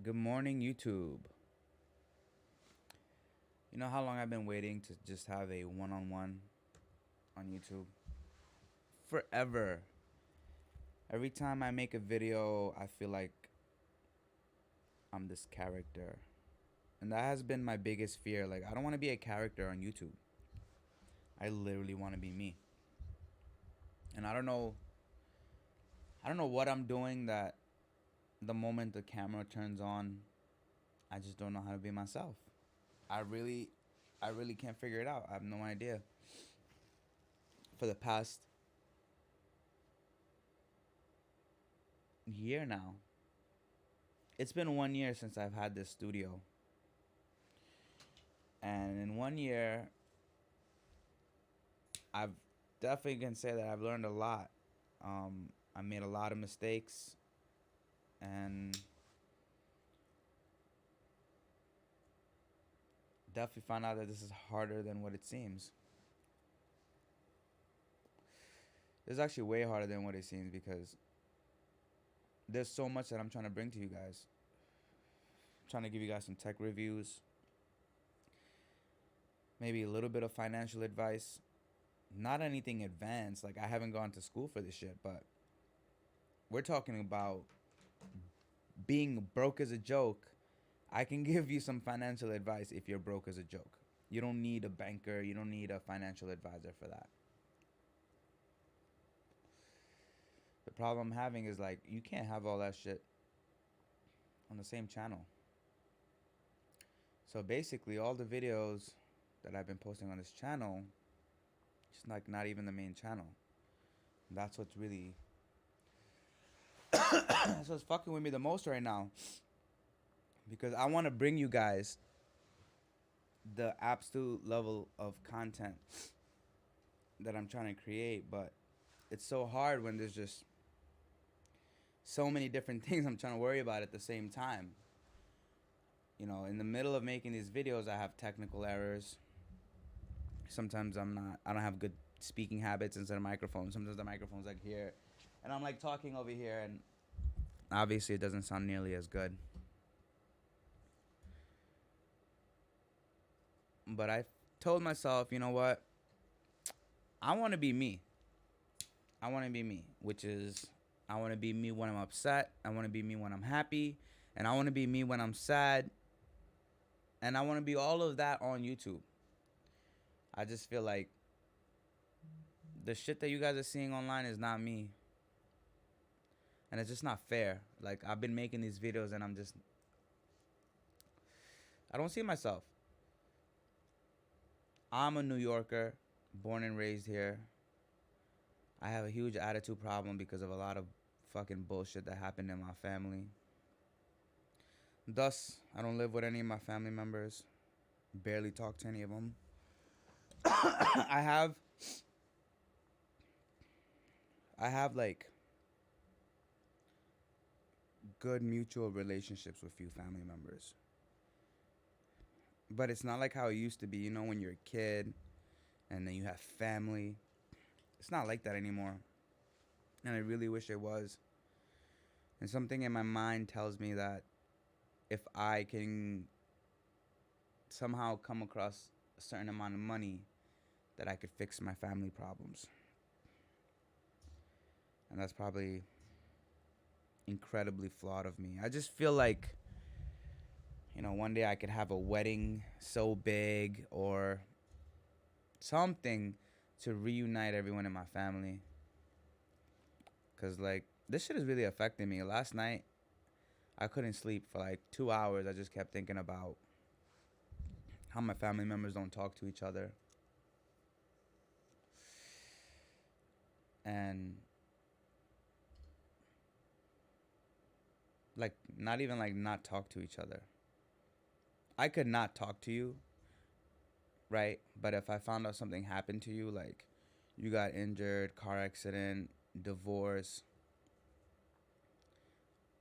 Good morning, YouTube. You know how long I've been waiting to just have a one-on-one on YouTube? Forever. Every time I make a video, I feel like I'm this character. And that has been my biggest fear. Like, I don't want to be a character on YouTube. I literally want to be me. And I don't know what I'm doing that the moment the camera turns on, I just don't know how to be myself. I really I really can't figure it out. I have no idea. For the past year now, it's been 1 year since I've had this studio. And in 1 year, I've definitely can say that I've learned a lot. I made a lot of mistakes, and definitely found out that this is harder than what it seems. It's actually way harder than what it seems because there's so much that I'm trying to bring to you guys. I'm trying to give you guys some tech reviews, maybe a little bit of financial advice. Not anything advanced, like I haven't gone to school for this shit, but we're talking about being broke as a joke. I can give you some financial advice if you're broke as a joke. You don't need a banker, you don't need a financial advisor for that. The problem I'm having is like you can't have all that shit on the same channel. So basically all the videos that I've been posting on this channel, it's like not even the main channel. That's what's really that's what's fucking with me the most right now. Because I want to bring you guys the absolute level of content that I'm trying to create, but it's so hard when there's just so many different things I'm trying to worry about at the same time. You know, in the middle of making these videos, I have technical errors. Sometimes I don't have good speaking habits inside a microphone. Sometimes the microphone's like here, and I'm like talking over here, and obviously it doesn't sound nearly as good. But I told myself, you know what? I want to be me. I want to be me, which is I want to be me when I'm upset. I want to be me when I'm happy. And I want to be me when I'm sad. And I want to be all of that on YouTube. I just feel like the shit that you guys are seeing online is not me. And it's just not fair. Like, I've been making these videos and I don't see myself. I'm a New Yorker, born and raised here. I have a huge attitude problem because of a lot of fucking bullshit that happened in my family. Thus, I don't live with any of my family members. Barely talk to any of them. I have I have like good mutual relationships with few family members. But it's not like how it used to be, you know, when you're a kid and then you have family. It's not like that anymore. And I really wish it was. And something in my mind tells me that if I can somehow come across a certain amount of money, that I could fix my family problems. And that's probably incredibly flawed of me. I just feel like, you know, one day I could have a wedding so big or something to reunite everyone in my family. Because, like, this shit is really affecting me. Last night, I couldn't sleep for like 2 hours. I just kept thinking about how my family members don't talk to each other. And, like, not even like not talk to each other. I could not talk to you, right? But if I found out something happened to you, like you got injured, car accident, divorce,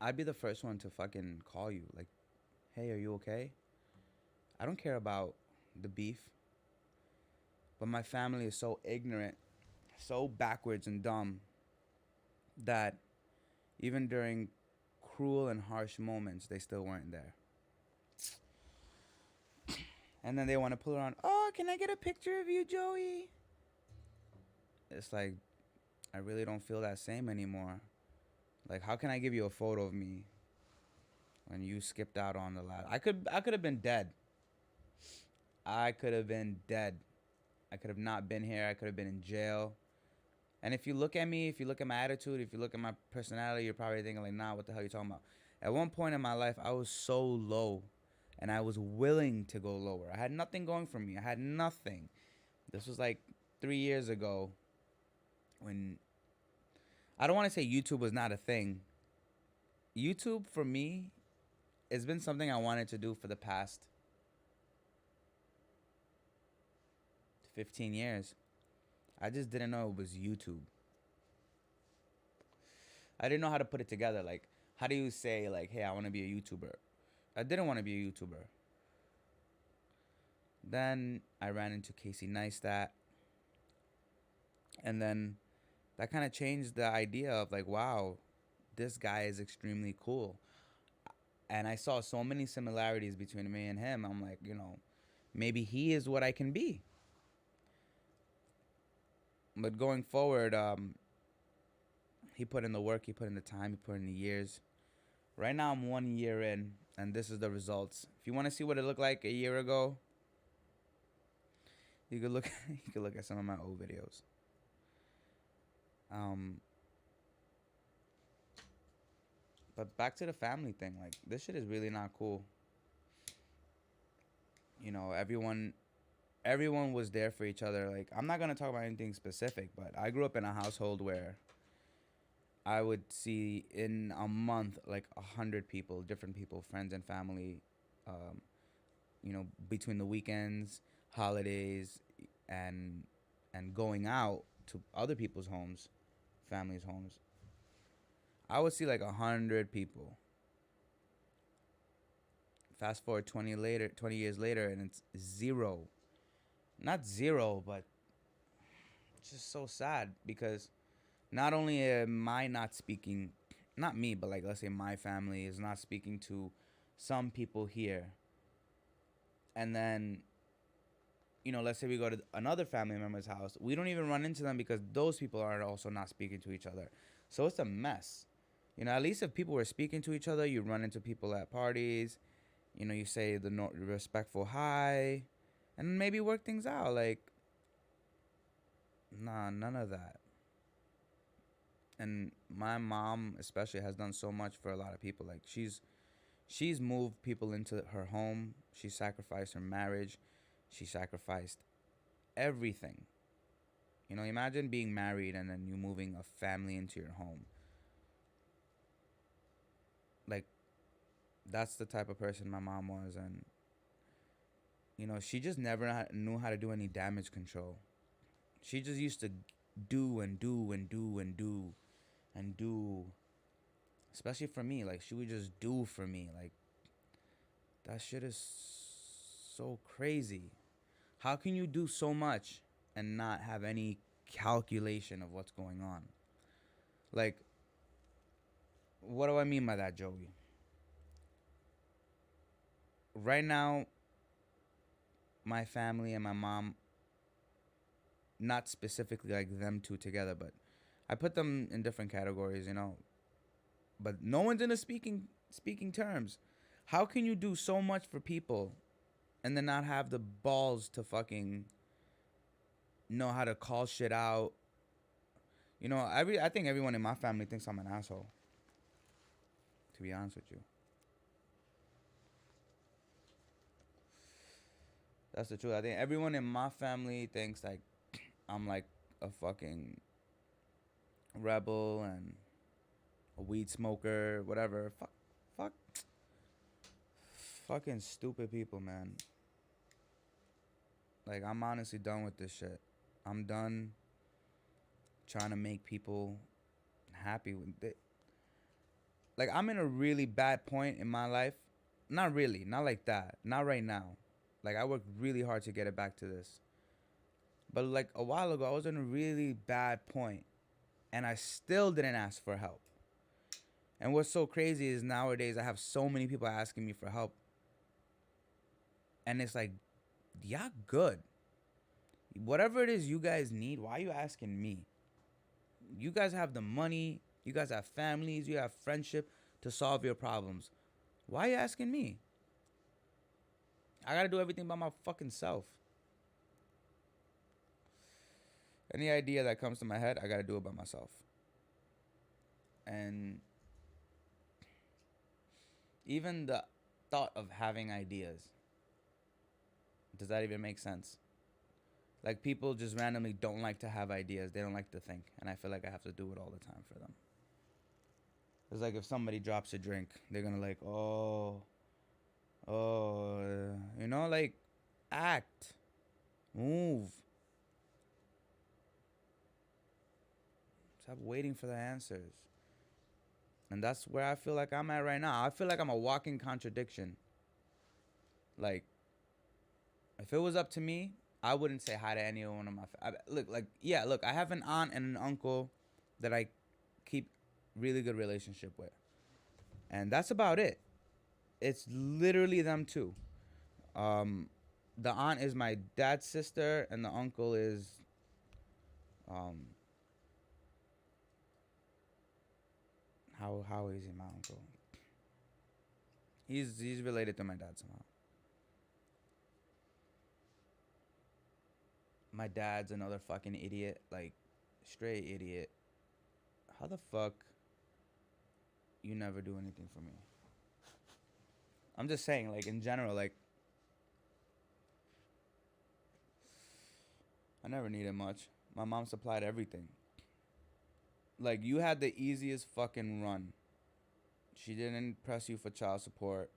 I'd be the first one to fucking call you. Like, hey, are you okay? I don't care about the beef. But my family is so ignorant, so backwards and dumb that even during cruel and harsh moments, they still weren't there. And then they want to pull around. Oh, can I get a picture of you, Joey? It's like, I really don't feel that same anymore. Like, how can I give you a photo of me when you skipped out on the last? I could have been dead. I could have been dead. I could have not been here. I could have been in jail. And if you look at me, if you look at my attitude, if you look at my personality, you're probably thinking like, nah, what the hell are you talking about? At one point in my life, I was so low, and I was willing to go lower. I had nothing going for me. I had nothing. This was like 3 years ago, when I don't want to say YouTube was not a thing. YouTube for me has been something I wanted to do for the past 15 years. I just didn't know it was YouTube. I didn't know how to put it together. Like, how do you say, like, hey, I want to be a YouTuber? I didn't want to be a YouTuber. Then I ran into Casey Neistat. And then that kind of changed the idea of, like, wow, this guy is extremely cool. And I saw so many similarities between me and him. I'm like, maybe he is what I can be. But going forward, he put in the work, he put in the time, he put in the years. Right now, I'm 1 year in, and this is the results. If you want to see what it looked like a year ago, you could look. You could look at some of my old videos. But back to the family thing. Like, this shit is really not cool. Everyone was there for each other. Like, I'm not gonna talk about anything specific, but I grew up in a household where I would see in a month like 100 people, different people, friends and family. Between the weekends, holidays, and going out to other people's homes, families' homes. I would see like 100 people. Fast forward 20 years later, and it's zero. Not zero, but it's just so sad because not only am I not speaking, not me, but like let's say my family is not speaking to some people here. And then, let's say we go to another family member's house. We don't even run into them because those people are also not speaking to each other. So it's a mess. At least if people were speaking to each other, you run into people at parties. You say the respectful hi, and maybe work things out. Like, nah, none of that. And my mom especially has done so much for a lot of people. Like, she's moved people into her home. She sacrificed her marriage. She sacrificed everything. Imagine being married and then you moving a family into your home. Like, that's the type of person my mom was. And, she just never knew how to do any damage control. She just used to do and do and do and do and do. Especially for me. Like, she would just do for me. Like, that shit is so crazy. How can you do so much and not have any calculation of what's going on? Like, what do I mean by that, Joey? Right now, my family and my mom, not specifically like them two together, but I put them in different categories, But no one's in a speaking terms. How can you do so much for people and then not have the balls to fucking know how to call shit out? I think everyone in my family thinks I'm an asshole, to be honest with you. That's the truth. I think everyone in my family thinks like I'm like a fucking rebel and a weed smoker, whatever. Fuck, fucking stupid people, man. Like, I'm honestly done with this shit. I'm done trying to make people happy with it. Like, I'm in a really bad point in my life. Not really, not like that. Not right now. Like, I worked really hard to get it back to this. But like a while ago, I was in a really bad point, and I still didn't ask for help. And what's so crazy is nowadays I have so many people asking me for help. And it's like, yeah, good. Whatever it is you guys need, why are you asking me? You guys have the money, you guys have families, you have friendship to solve your problems. Why are you asking me? I gotta do everything by my fucking self. Any idea that comes to my head, I gotta do it by myself. And even the thought of having ideas, does that even make sense? Like, people just randomly don't like to have ideas. They don't like to think. And I feel like I have to do it all the time for them. It's like if somebody drops a drink, they're gonna like, like, act, move. Stop waiting for the answers. And that's where I feel like I'm at right now. I feel like I'm a walking contradiction. Like, if it was up to me, I wouldn't say hi to any one of my. Look, I have an aunt and an uncle that I keep really good relationship with, and that's about it. It's literally them two. Um, the aunt is my dad's sister, and the uncle is, um, how is he my uncle? He's related to my dad somehow. My dad's another fucking idiot, like straight idiot. How the fuck you never do anything for me? I'm just saying, like, in general, like, I never needed much. My mom supplied everything. Like, you had the easiest fucking run. She didn't press you for child support.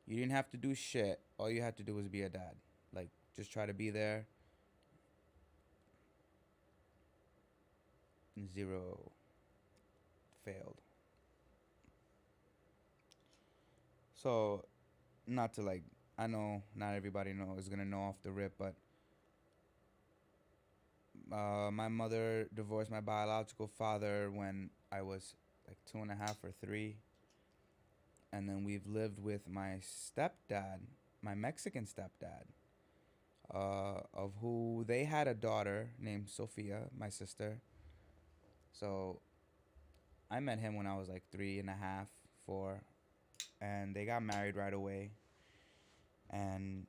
You didn't have to do shit. All you had to do was be a dad. Like, just try to be there. Zero failed. So, not to like, I know not everybody is gonna know off the rip, but my mother divorced my biological father when I was like 2.5 or 3, and then we've lived with my stepdad, my Mexican stepdad, of who they had a daughter named Sophia, my sister. So I met him when I was like 3.5, 4, and they got married right away. And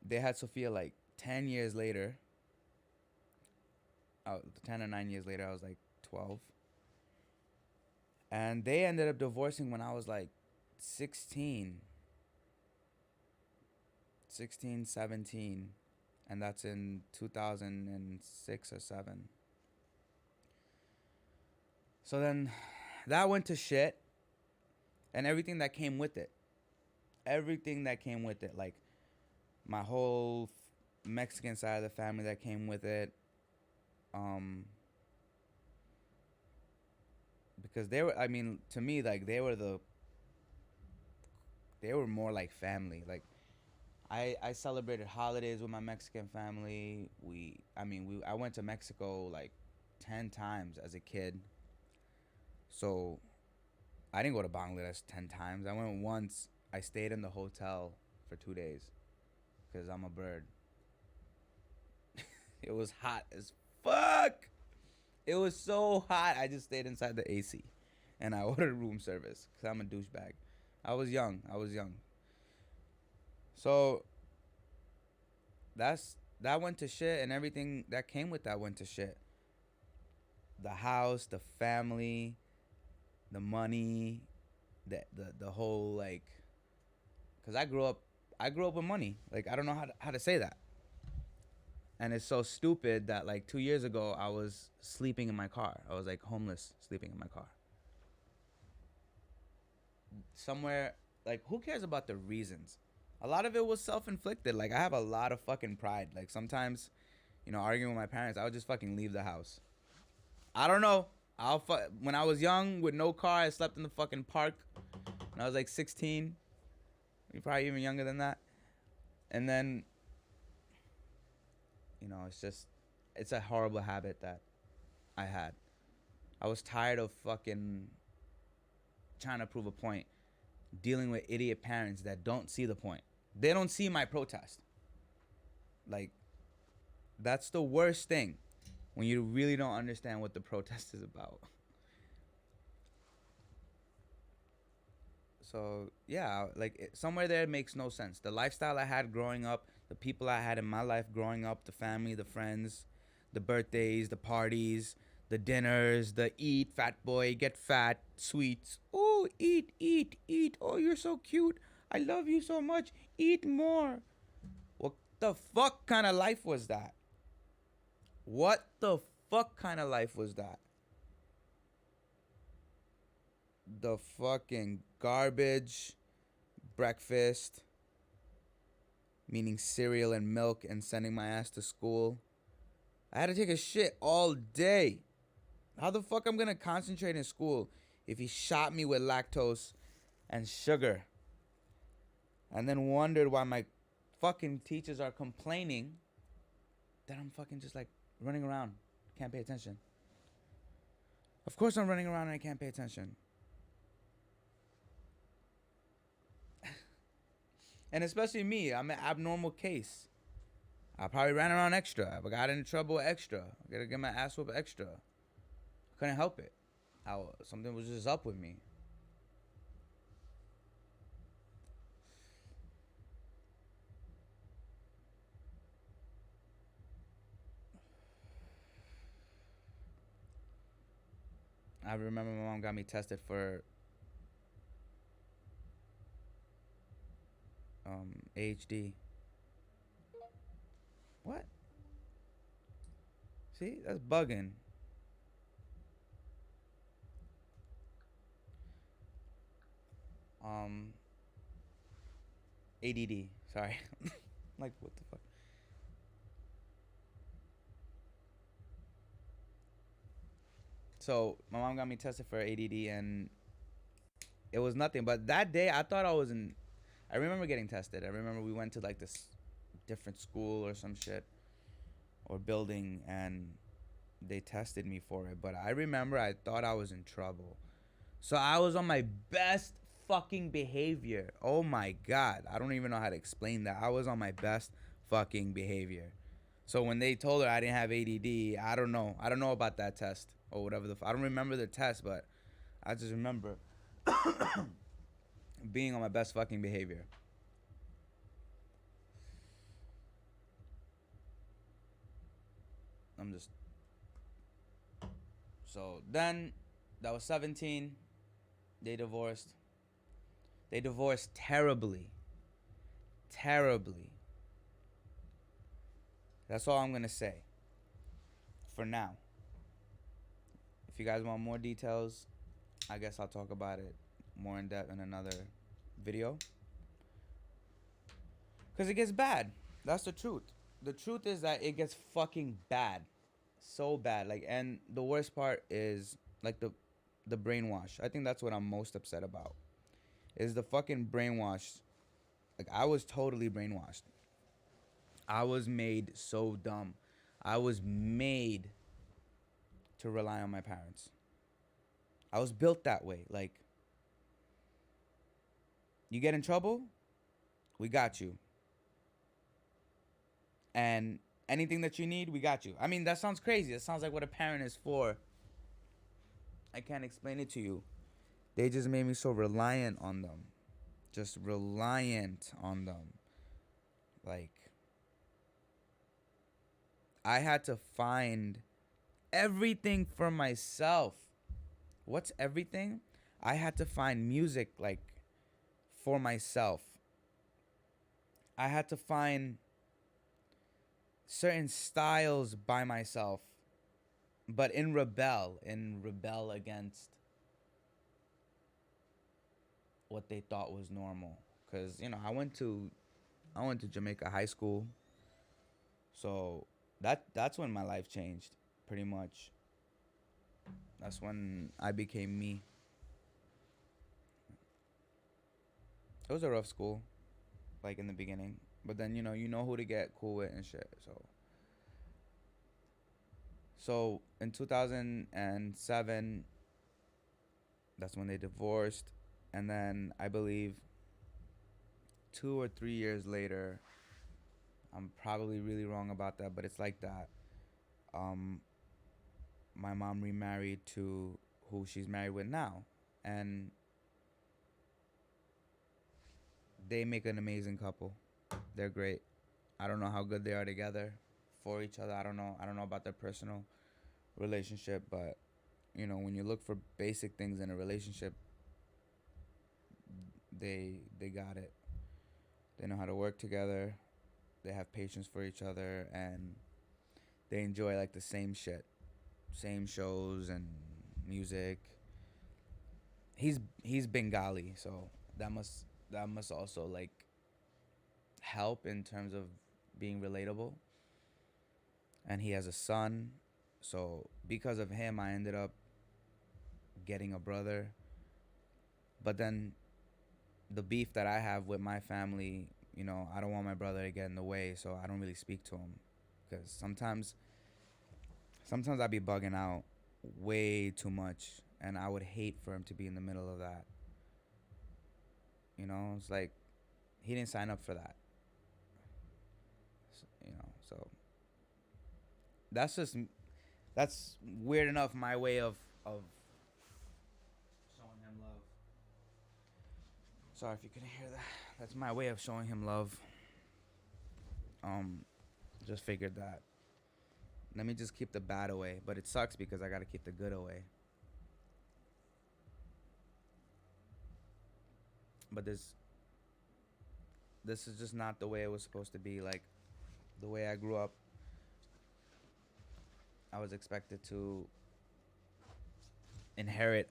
they had Sophia like 10 years later. 10 or 9 years later, I was like 12. And they ended up divorcing when I was like 16, 16, 17. And that's in 2006 or 7. So then that went to shit, and everything that came with it. Everything that came with it. Like, my whole Mexican side of the family that came with it. Because they were, I mean, to me, like, they were more like family. Like, I celebrated holidays with my Mexican family. I went to Mexico like 10 times as a kid. So I didn't go to Bangladesh 10 times. I went once. I stayed in the hotel for 2 days because I'm a bird. It was hot as fuck. It was so hot. I just stayed inside the AC, and I ordered room service because I'm a douchebag. I was young. So that went to shit, and everything that came with that went to shit. The house, the family, the money, the whole, like, cuz I grew up with money. Like, I don't know how to say that. And it's so stupid that like 2 years ago I was sleeping in my car. I was like homeless, sleeping in my car. Somewhere, like, who cares about the reasons? A lot of it was self-inflicted. Like, I have a lot of fucking pride. Like, sometimes, arguing with my parents, I would just fucking leave the house. I don't know. When I was young with no car, I slept in the fucking park. When I was like 16, you're probably even younger than that. And then, it's a horrible habit that I had. I was tired of fucking trying to prove a point, dealing with idiot parents that don't see the point. They don't see my protest. Like, that's the worst thing when you really don't understand what the protest is about. So, yeah, like somewhere there it makes no sense. The lifestyle I had growing up, the people I had in my life growing up, the family, the friends, the birthdays, the parties, the dinners, the eat, fat boy, get fat, sweets. Oh, eat, eat, eat. Oh, you're so cute. I love you so much. Eat more. What the fuck kind of life was that? What the fuck kind of life was that? The fucking garbage breakfast, meaning cereal and milk, and sending my ass to school. I had to take a shit all day. How the fuck I'm gonna concentrate in school if he shot me with lactose and sugar? And then wondered why my fucking teachers are complaining that I'm fucking just like running around, can't pay attention. Of course I'm running around and I can't pay attention. And especially me, I'm an abnormal case. I probably ran around extra. I got into trouble extra. I gotta get my ass whooped extra. Couldn't help it. Something was just up with me. I remember my mom got me tested for ADHD. What? See, that's bugging. Um, ADD. Sorry. Like, what the fuck? So my mom got me tested for ADD, and it was nothing. But that day, I thought I was in. I remember getting tested. I remember we went to like this different school or some shit or building, and they tested me for it. But I remember I thought I was in trouble. So I was on my best fucking behavior. Oh my god. I don't even know how to explain that. I was on my best fucking behavior. So when they told her I didn't have ADD, I don't know. I don't know about that test or whatever I don't remember the test, but I just remember being on my best fucking behavior. I'm just So then that was 17. They divorced. They divorced terribly. Terribly. That's all I'm going to say for now. If you guys want more details, I guess I'll talk about it more in depth in another video. Because it gets bad. That's the truth. The truth is that it gets fucking bad. So bad. Like, and the worst part is like the brainwash. I think that's what I'm most upset about. Is the fucking brainwash. Like, I was totally brainwashed. I was made so dumb. I was made to rely on my parents. I was built that way. Like, you get in trouble, we got you. And anything that you need, we got you. I mean, that sounds crazy. That sounds like what a parent is for. I can't explain it to you. They just made me so reliant on them. Just reliant on them. Like, I had to find everything for myself. What's everything? I had to find music, like, for myself. I had to find certain styles by myself, but in rebel against what they thought was normal. Cause I went to Jamaica High School, so that's when my life changed, pretty much. That's when I became me. It was a rough school, like in the beginning, but then you know who to get cool with and shit. So in 2007, that's when they divorced, and then I believe 2 or 3 years later, I'm probably really wrong about that, but it's like that. Um, my mom remarried to who she's married with now, and they make an amazing couple. They're great. I don't know how good they are together for each other. I don't know. I don't know about their personal relationship, but when you look for basic things in a relationship, they got it. They know how to work together. They have patience for each other, and they enjoy like the same shit, same shows and music. He's Bengali, so that must also like help in terms of being relatable. And he has a son, so because of him, I ended up getting a brother. But then the beef that I have with my family, I don't want my brother to get in the way, so I don't really speak to him because sometimes I be bugging out way too much, and I would hate for him to be in the middle of that. It's like he didn't sign up for that. So that's just that's weird enough. My way of showing him love. Sorry if you couldn't hear that. That's my way of showing him love. Um, just figured that. Let me just keep the bad away, but it sucks because I gotta keep the good away. But this is just not the way it was supposed to be. Like the way I grew up, I was expected to inherit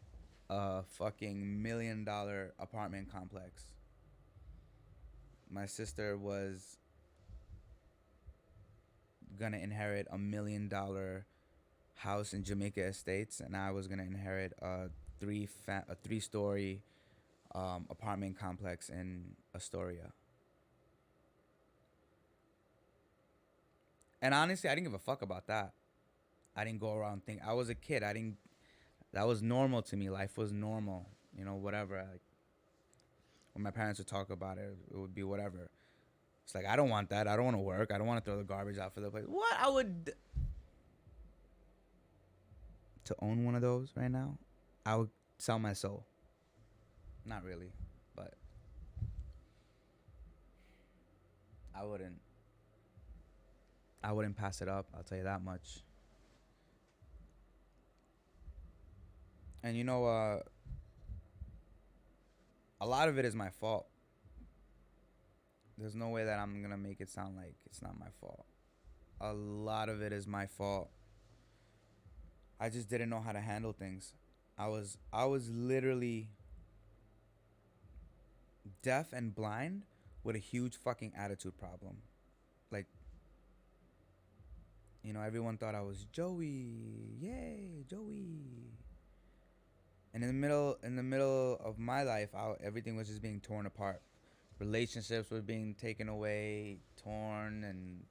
a fucking $1 million apartment complex. My sister was gonna inherit $1 million house in Jamaica Estates, and I was gonna inherit a three-story apartment complex in Astoria. And honestly, I didn't give a fuck about that. I didn't go around think I was a kid. I didn't. That was normal to me. Life was normal. Whatever. Like when my parents would talk about it, it would be whatever. It's like I don't want that. I don't want to work. I don't want to throw the garbage out for the place. What I would to own one of those right now, I would sell my soul. Not really, but I wouldn't. I wouldn't pass it up. I'll tell you that much. And a lot of it is my fault. There's no way that I'm gonna make it sound like it's not my fault. A lot of it is my fault. I just didn't know how to handle things. I was literally deaf and blind with a huge fucking attitude problem. Like, everyone thought I was Joey. Yay, Joey. And in the middle of my life, everything was just being torn apart. Relationships were being taken away, torn, and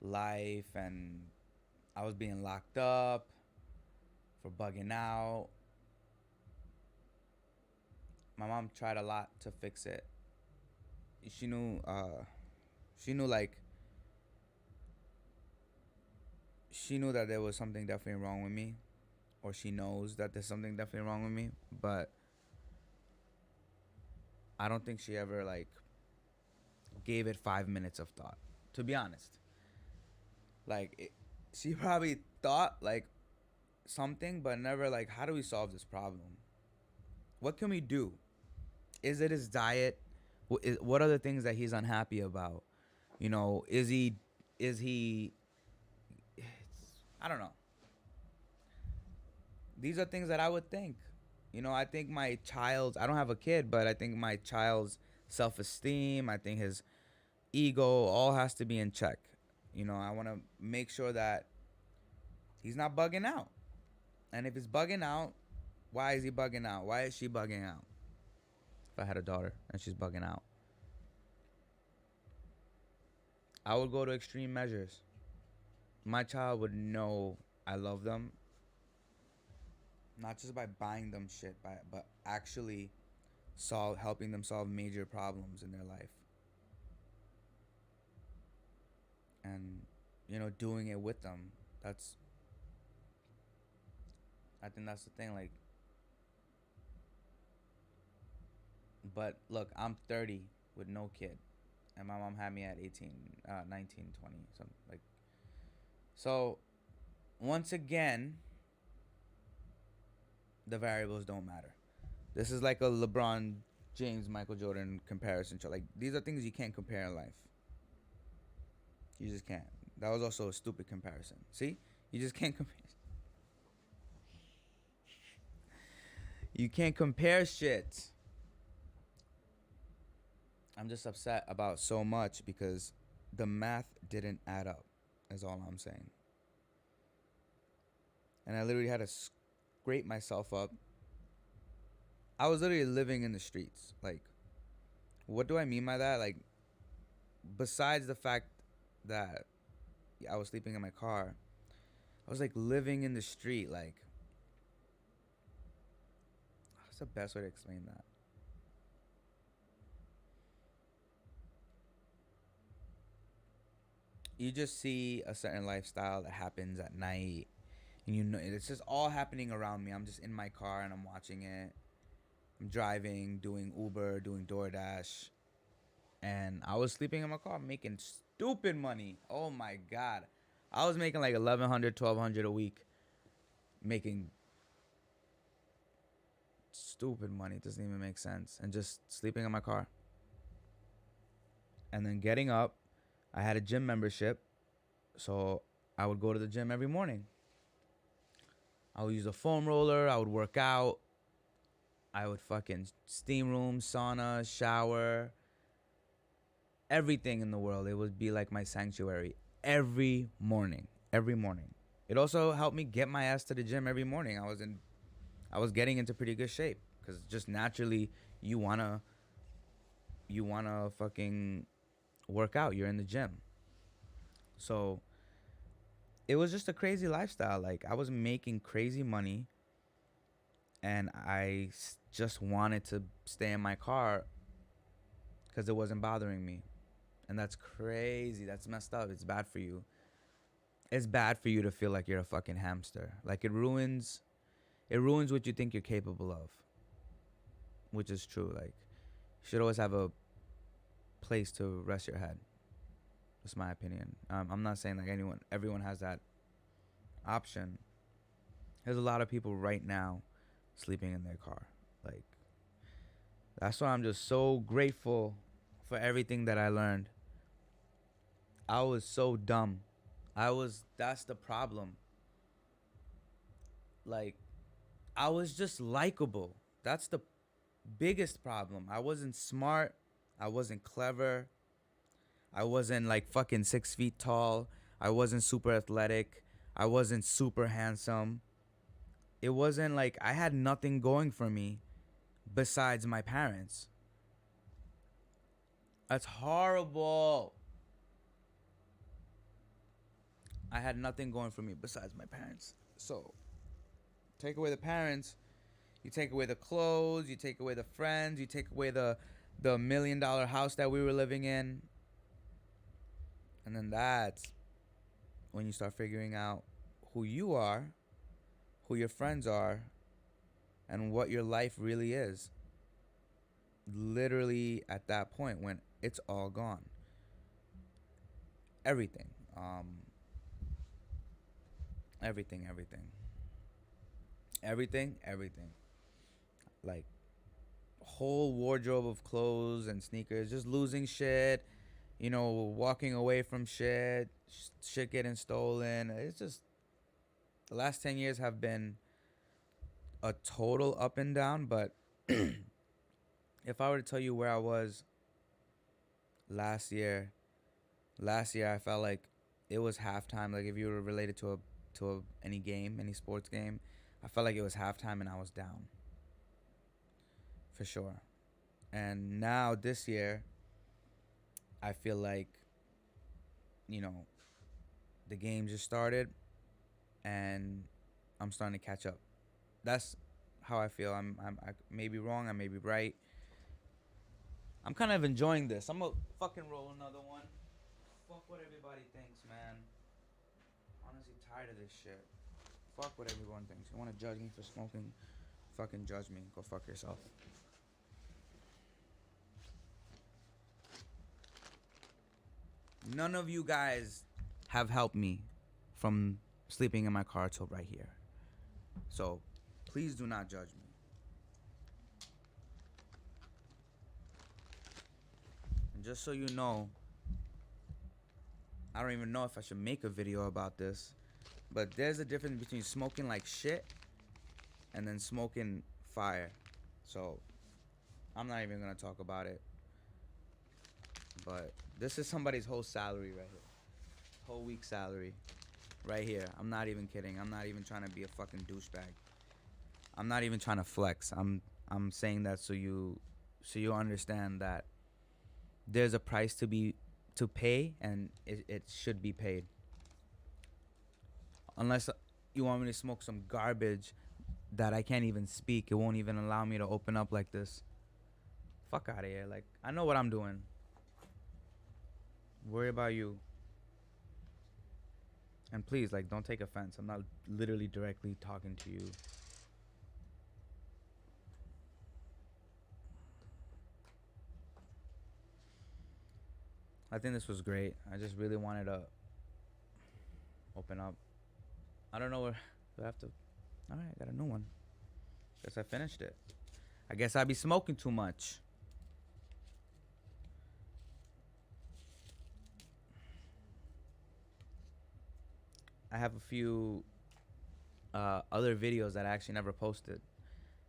life, and I was being locked up for bugging out. My mom tried a lot to fix it. She knew she knew like she knew that there was something definitely wrong with me, or she knows that there's something definitely wrong with me, but I don't think she ever like gave it 5 minutes of thought. To be honest, she probably thought like something, but never like, how do we solve this problem? What can we do? Is it his diet? What are the things that he's unhappy about? Is he? I don't know. These are things that I would think. I think my child's. I don't have a kid, but I think my child's self-esteem. I think his ego all has to be in check. I want to make sure that he's not bugging out. And if he's bugging out, why is he bugging out? Why is she bugging out? If I had a daughter and she's bugging out, I would go to extreme measures. My child would know I love them, not just by buying them shit, but actually helping them solve major problems in their life, and doing it with them. That's I think that's the thing. Like, but look, I'm 30 with no kid, and my mom had me at 18, 19, 20, something like. So once again, the variables don't matter. This is like a LeBron James, Michael Jordan comparison. Like, these are things you can't compare in life. You just can't. That was also a stupid comparison. See, you just can't compare. You can't compare shit. I'm just upset about so much because the math didn't add up. Is all I'm saying. And I literally had to scrape myself up. I was literally living in the streets. Like, what do I mean by that? Like, besides the fact that I was sleeping in my car, I was like living in the street. Like, what's the best way to explain that? You just see a certain lifestyle that happens at night, and it's just all happening around me. I'm just in my car and I'm watching it. I'm driving, doing Uber, doing DoorDash, and I was sleeping in my car making stupid money. Oh my god, I was making like 1,100, 1,200 a week, making stupid money. It doesn't even make sense, and just sleeping in my car, and then getting up. I had a gym membership, so I would go to the gym every morning. I would use a foam roller. I would work out. I would fucking steam room, sauna, shower, everything in the world. It would be like my sanctuary every morning. Every morning. It also helped me get my ass to the gym every morning. I was getting into pretty good shape because just naturally you wanna fucking work out. You're in the gym, so it was just a crazy lifestyle. Like, I was making crazy money, and just wanted to stay in my car because it wasn't bothering me. And that's crazy. That's messed up. It's bad for you. It's bad for you to feel like you're a fucking hamster. Like, it ruins what you think you're capable of, which is true. Like, you should always have a place to rest your head. That's my opinion. I'm not saying like everyone has that option. There's a lot of people right now sleeping in their car. Like, that's why I'm just so grateful for everything that I learned. I was so dumb. That's the problem. Like, I was just likable. That's the biggest problem. I wasn't smart. I wasn't clever. I wasn't like fucking 6 feet tall. I wasn't super athletic. I wasn't super handsome. It wasn't like I had nothing going for me besides my parents. That's horrible. I had nothing going for me besides my parents. So, take away the parents, you take away the clothes, you take away the friends, you take away the $1 million house that we were living in. And then that's when you start figuring out who you are, who your friends are, and what your life really is. Literally at that point when it's all gone. Everything. Everything, everything. Everything, everything. Like, whole wardrobe of clothes and sneakers, just losing shit, walking away from shit getting stolen. It's just, the last 10 years have been a total up and down, but if I were to tell you where I was last year, I felt like it was halftime. Like, if you were related to any game, any sports game, I felt like it was halftime and I was down. For sure. And now this year, I feel like, the game just started and I'm starting to catch up. That's how I feel. I may be wrong. I may be right. I'm kind of enjoying this. I'm gonna fucking roll another one. Fuck what everybody thinks, man. Honestly, tired of this shit. Fuck what everyone thinks. You wanna judge me for smoking? Fucking judge me. Go fuck yourself. None of you guys have helped me from sleeping in my car till right here. So, please do not judge me. And just so you know, I don't even know if I should make a video about this, but there's a difference between smoking like shit and then smoking fire. So, I'm not even gonna talk about it. But this is somebody's whole salary right here. Whole week salary. Right here. I'm not even kidding. I'm not even trying to be a fucking douchebag. I'm not even trying to flex. I'm saying that so you understand that there's a price to pay, and it should be paid. Unless you want me to smoke some garbage that I can't even speak. It won't even allow me to open up like this. Fuck out of here. Like, I know what I'm doing. Worry about you. And please, like, don't take offense. I'm not literally directly talking to you. I think this was great. I just really wanted to open up. I don't know where. Do I have to? Alright, I got a new one. Guess I finished it. I guess I be smoking too much. I have a few other videos that I actually never posted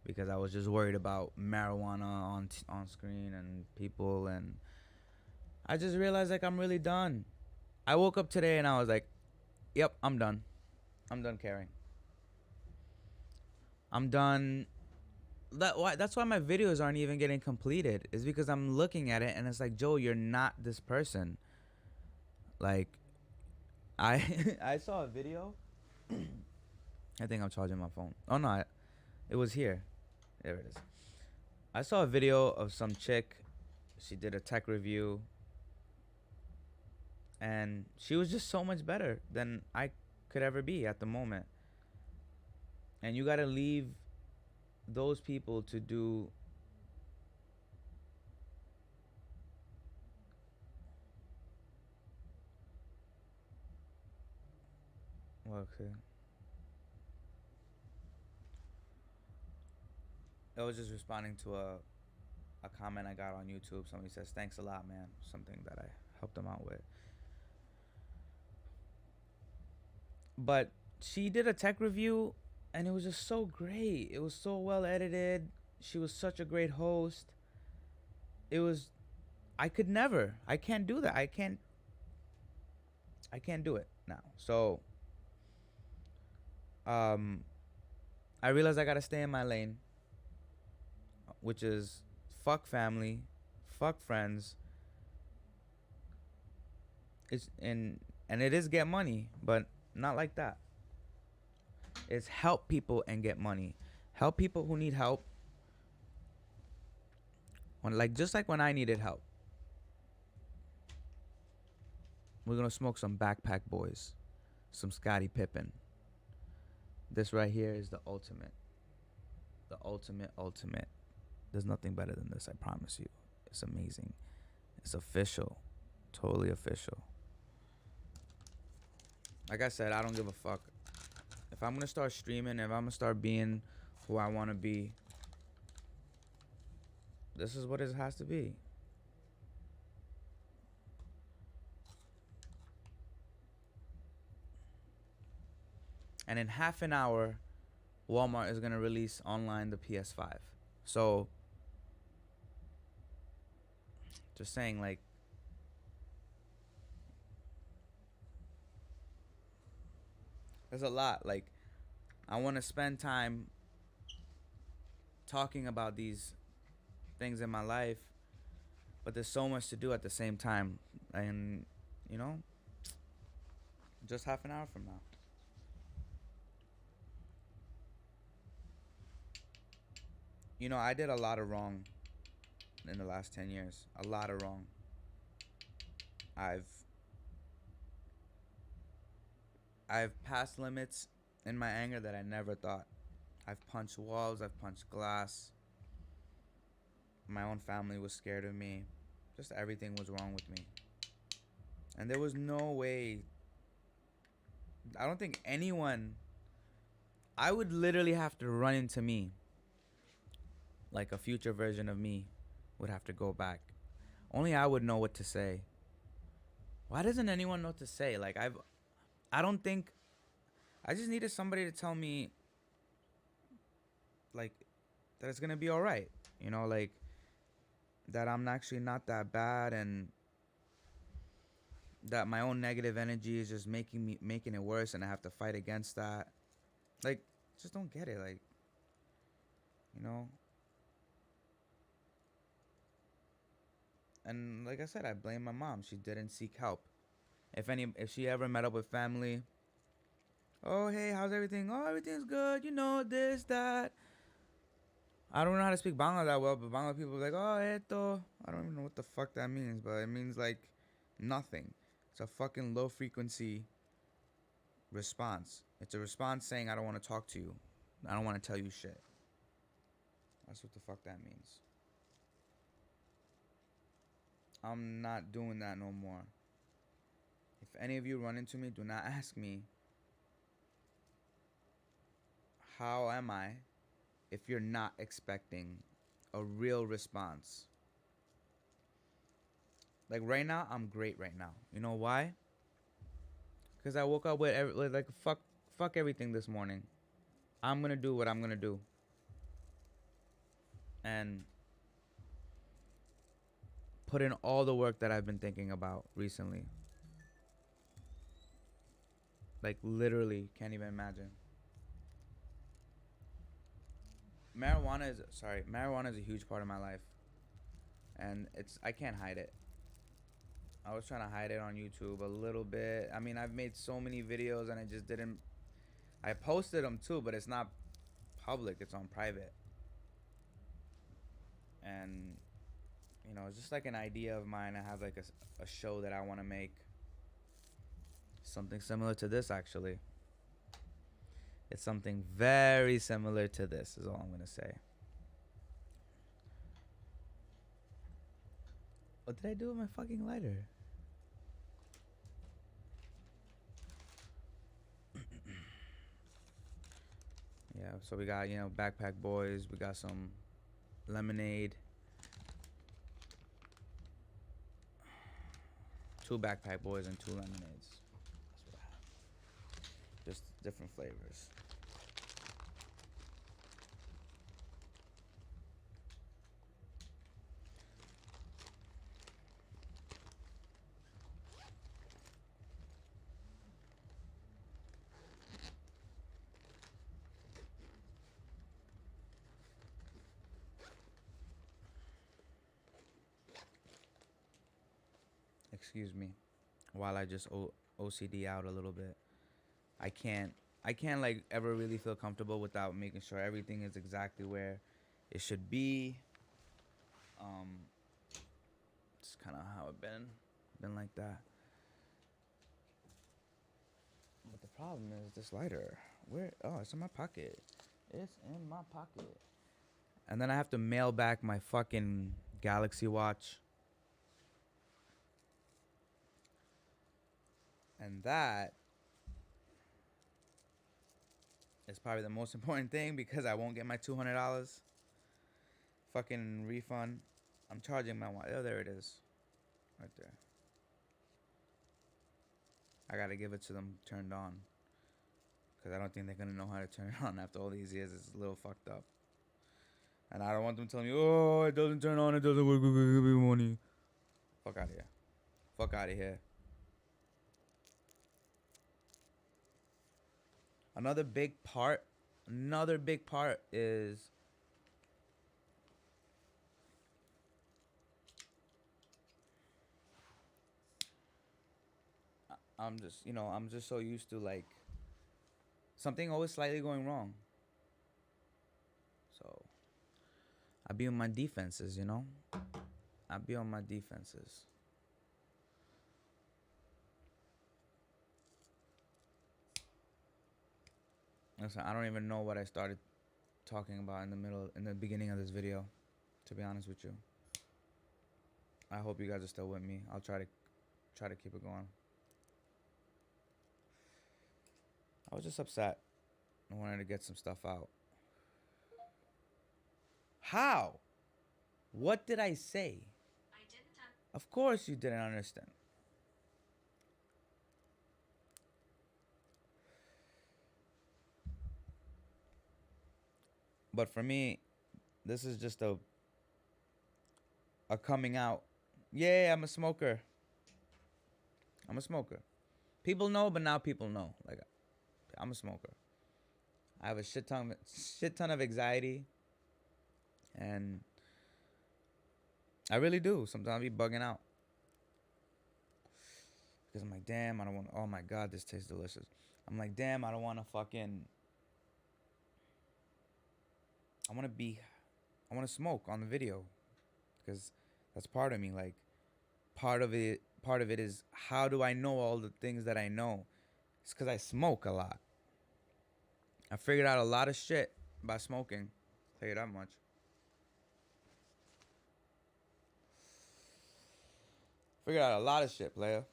because I was just worried about marijuana on screen and people, and I just realized like I'm really done. I woke up today and I was like, "Yep, I'm done. I'm done caring. I'm done." That's why my videos aren't even getting completed. Is because I'm looking at it and it's like, Joe, you're not this person. Like, I I saw a video. I think I'm charging my phone. Oh no, it was here. There it is. I saw a video of some chick. She did a tech review, and she was just so much better than I could ever be at the moment. And you gotta leave those people to do. Well, okay. I was just responding to a comment I got on YouTube. Somebody says, "Thanks a lot, man." Something that I helped them out with. But she did a tech review, and it was just so great. It was so well edited. She was such a great host. It was. I could never. I can't do that. I can't. I can't do it now. So, um, I realized I gotta stay in my lane, which is fuck family, fuck friends. It's and it is get money, but not like that. It's help people and get money. Help people who need help. When like just like when I needed help. We're gonna smoke some Backpack Boys, some Scottie Pippen. This right here is the ultimate. The ultimate. There's nothing better than this, I promise you. It's amazing. It's official. Totally official. Like I said, I don't give a fuck. If I'm gonna start streaming, if I'm gonna start being who I wanna be, this is what it has to be. And in half an hour, Walmart is gonna release online the PS5. So, just saying, like, there's a lot. Like, I want to spend time talking about these things in my life, but there's so much to do at the same time. And, you know, just half an hour from now. I did a lot of wrong in the last 10 years. A lot of wrong. I've I've passed limits in my anger that I never thought. I've punched walls, I've punched glass. My own family was scared of me. Just everything was wrong with me. And there was no way, I don't think anyone, I would literally have to run into me. Like a future version of me would have to go back. Only I would know what to say. Why doesn't anyone know what to say? I don't think, I just needed somebody to tell me, like, that it's gonna be all right. Like, that I'm actually not that bad, and that my own negative energy is just making it worse, and I have to fight against that. Like, just don't get it. Like, you know. And like I said, I blame my mom. She didn't seek help. If she ever met up with family, oh hey, how's everything? Oh, everything's good. This, that. I don't know how to speak Bangla that well, but Bangla people are like, oh, esto. I don't even know what the fuck that means, but it means like nothing. It's a fucking low frequency response. It's a response saying, I don't want to talk to you. I don't want to tell you shit. That's what the fuck that means. I'm not doing that no more. If any of you run into me, do not ask me, how am I, if you're not expecting a real response. Like right now, I'm great right now. You know why? Because I woke up with like fuck everything this morning. I'm gonna do what I'm gonna do. And put in all the work that I've been thinking about recently. Like literally, can't even imagine. Marijuana is a huge part of my life, and I can't hide it. I was trying to hide it on YouTube a little bit. I mean, I've made so many videos and I just didn't. I posted them too, but it's not public. It's on private. And it's just like an idea of mine. I have like a show that I want to make. Something similar to this, actually. It's something very similar to this, is all I'm gonna say. What did I do with my fucking lighter? Yeah, so we got, Backpack Boys. We got some lemonade. 2 Backpack Boys and 2 lemonades. That's what I have. Just different flavors. Excuse me, while I just OCD out a little bit. I can't I can't like ever really feel comfortable without making sure everything is exactly where it should be. Um, it's kind of how it been like that. But the problem is this lighter. Where? Oh, it's in my pocket. It's in my pocket. And then I have to mail back my fucking Galaxy Watch. And that is probably the most important thing because I won't get my $200 fucking refund. I'm charging my watch. Oh, there it is. Right there. I gotta give it to them turned on. Because I don't think they're gonna know how to turn it on after all these years. It's a little fucked up. And I don't want them telling me, oh, it doesn't turn on, it doesn't work, give me money. Fuck out of here. Fuck out of here. Another big part is I'm just so used to like something always slightly going wrong. So I be on my defenses, you know? I be on my defenses. Listen, I don't even know what I started talking about in the beginning of this video, to be honest with you. I hope you guys are still with me. I'll try to keep it going. I was just upset. I wanted to get some stuff out. How? What did I say? I didn't. Of course you didn't understand. But for me, this is just a coming out. Yeah, I'm a smoker. I'm a smoker. People know, but now people know. Like, I'm a smoker. I have a shit ton of anxiety, and I really do. Sometimes I be bugging out because I'm like, damn, I don't want. Oh my god, this tastes delicious. I'm like, damn, I don't want to fucking. I want to be. I want to smoke on the video because that's part of me. Like, part of it. Part of it is how do I know all the things that I know? It's because I smoke a lot. I figured out a lot of shit by smoking. I'll tell you that much. Figured out a lot of shit, player.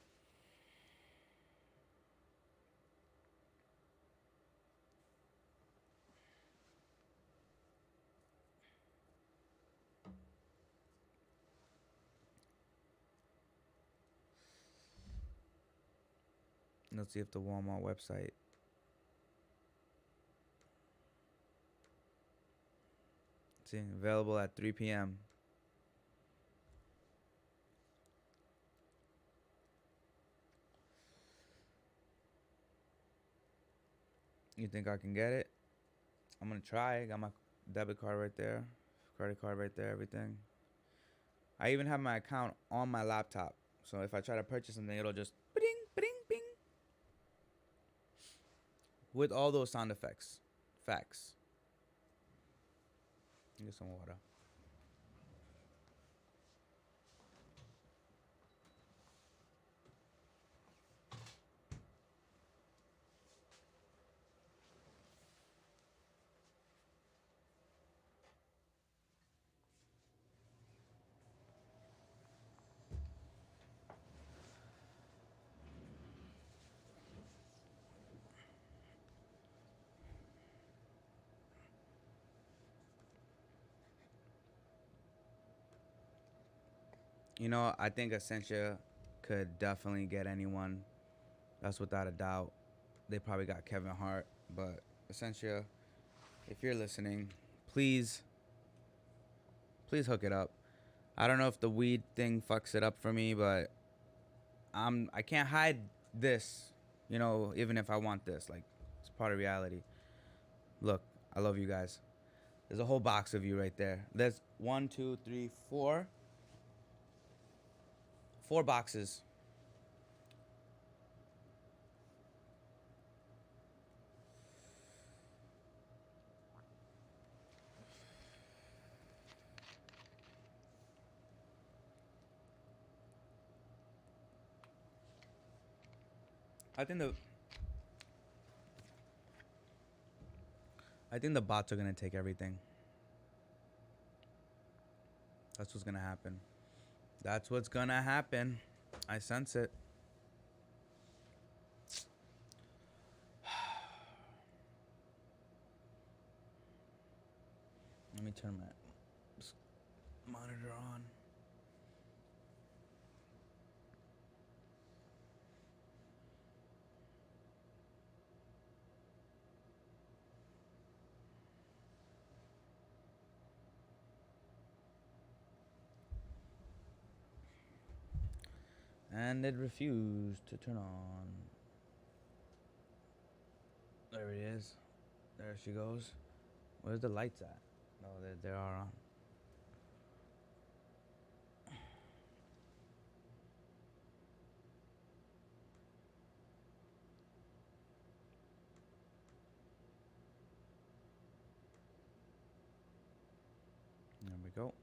Let's see if the Walmart website. See, available at 3 p.m. You think I can get it? I'm gonna try. Got my debit card right there, credit card right there, everything. I even have my account on my laptop, so if I try to purchase something, it'll just bing, bing, bing, with all those sound effects. Facts. Get some water. You know, I think Essentia could definitely get anyone. That's without a doubt. They probably got Kevin Hart, but Essentia, if you're listening, please, please hook it up. I don't know if the weed thing fucks it up for me, but I can't hide this, you know, even if I want this. Like, it's part of reality. Look, I love you guys. There's a whole box of you right there. There's 1, 2, 3, 4. 4 boxes. I think the I think the bots are gonna take everything. That's what's gonna happen. That's what's gonna happen. I sense it. Let me turn my monitor on. And it refused to turn on. There it is. There she goes. Where's the lights at? No, they are on. There we go.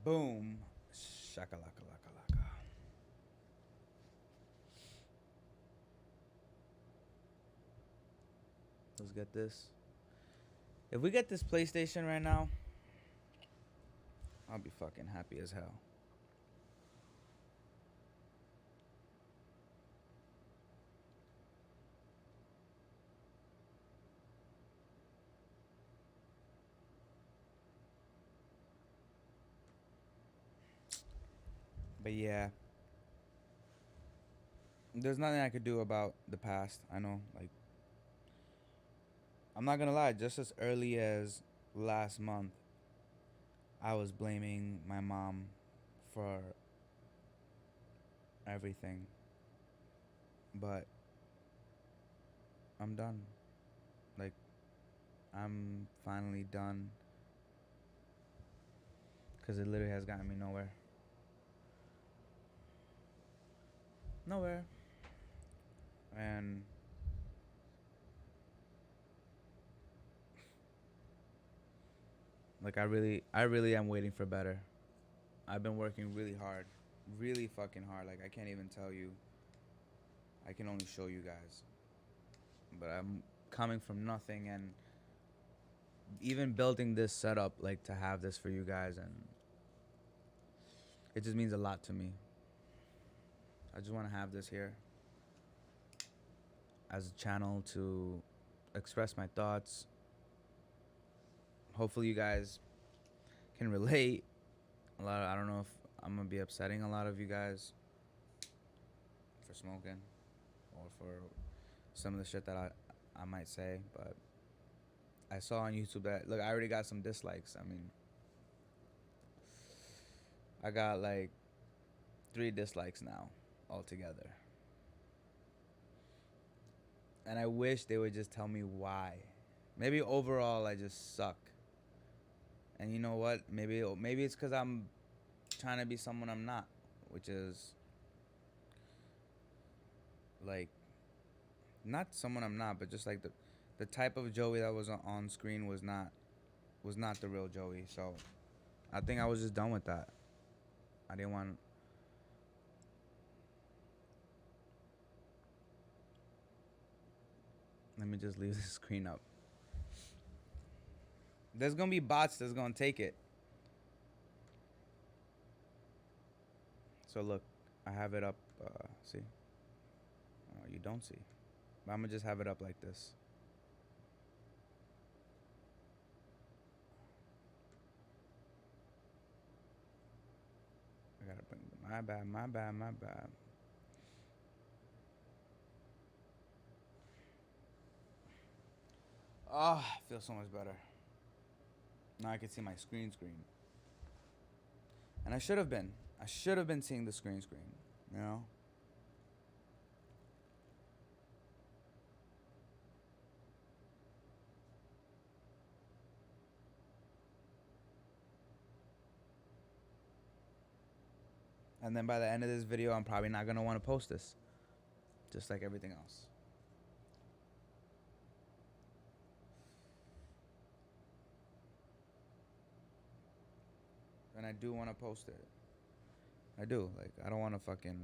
Boom. Shakalaka laka laka. Let's get this. If we get this PlayStation right now, I'll be fucking happy as hell. But yeah, there's nothing I could do about the past. I know, like, I'm not gonna lie, just as early as last month, I was blaming my mom for everything. But I'm done. Like, I'm finally done because it literally has gotten me nowhere. Nowhere. And like I really am waiting for better. I've been working really hard, really fucking hard. Like I can't even tell you. I can only show you guys. But I'm coming from nothing, and even building this setup like to have this for you guys, and it just means a lot to me. I just want to have this here as a channel to express my thoughts. Hopefully you guys can relate. I don't know if I'm gonna be upsetting a lot of you guys for smoking or for some of the shit that I might say, but I saw on YouTube that look, I already got some dislikes. I mean, I got like 3 dislikes now altogether. And I wish they would just tell me why. Maybe overall I just suck. And you know what? Maybe it's cuz I'm trying to be someone I'm not, which is like not someone I'm not, but just like the type of Joey that was on screen was not the real Joey. So I think I was just done with that. I didn't want. Let me just leave the screen up. There's gonna be bots that's gonna take it. So look, I have it up. See? You don't see. But I'm gonna just have it up like this. I gotta bring. My bad. My bad. My bad. Oh, I feel so much better. Now I can see my screen. And I should have been. I should have been seeing the screen. You know? And then by the end of this video, I'm probably not gonna want to post this. Just like everything else. And I do want to post it. I do. Like, I don't want to fucking.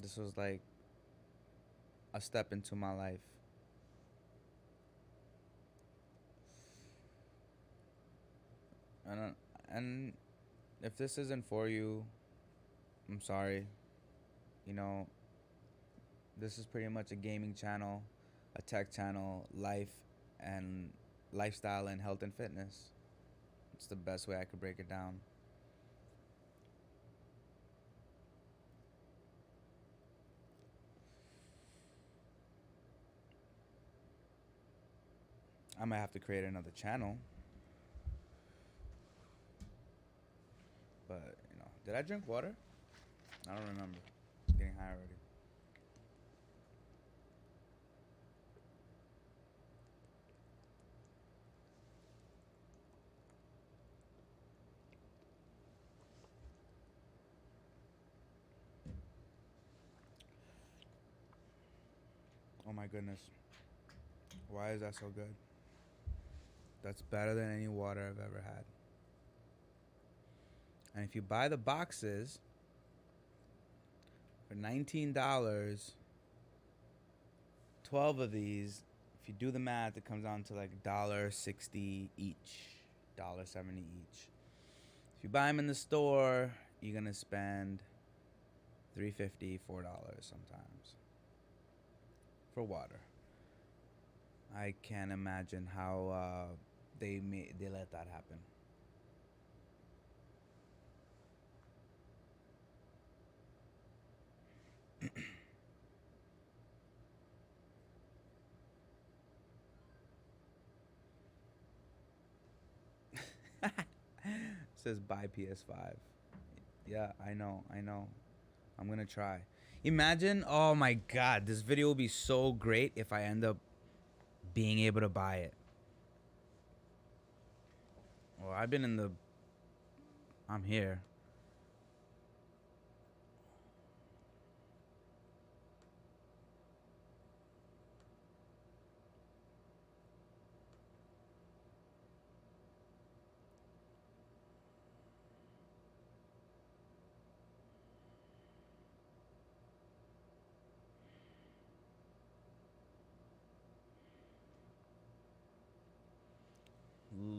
This was like a step into my life. And, and if this isn't for you, I'm sorry. You know, this is pretty much a gaming channel, a tech channel, life and lifestyle and health and fitness. It's the best way I could break it down. I might have to create another channel. But, you know, did I drink water? I don't remember. I'm getting high already. Oh my goodness. Why is that so good? That's better than any water I've ever had. And if you buy the boxes for $19, 12 of these, if you do the math, it comes down to like $1.60 each, $1.70 each. If you buy them in the store, you're gonna spend $3.50, $4 sometimes for water. I can't imagine how they let that happen. Says buy PS5. Yeah, I know, I know. I'm gonna try. Imagine, oh my god, this video will be so great if I end up being able to buy it. Well, I've been in the. I'm here.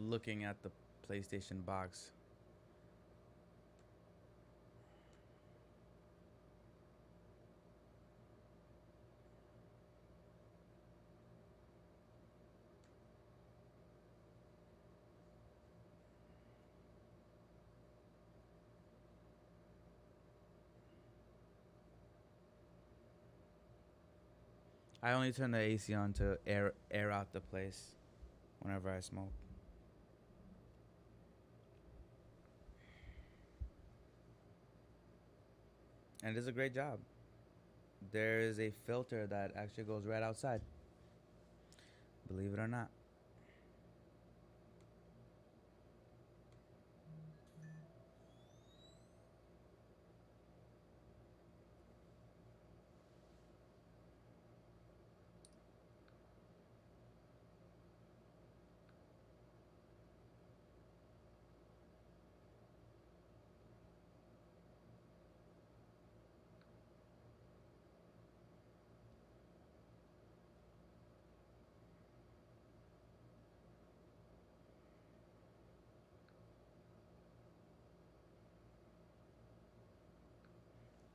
Looking at the PlayStation box. I only turn the AC on to air out the place whenever I smoke. And it does a great job. There is a filter that actually goes right outside. Believe it or not.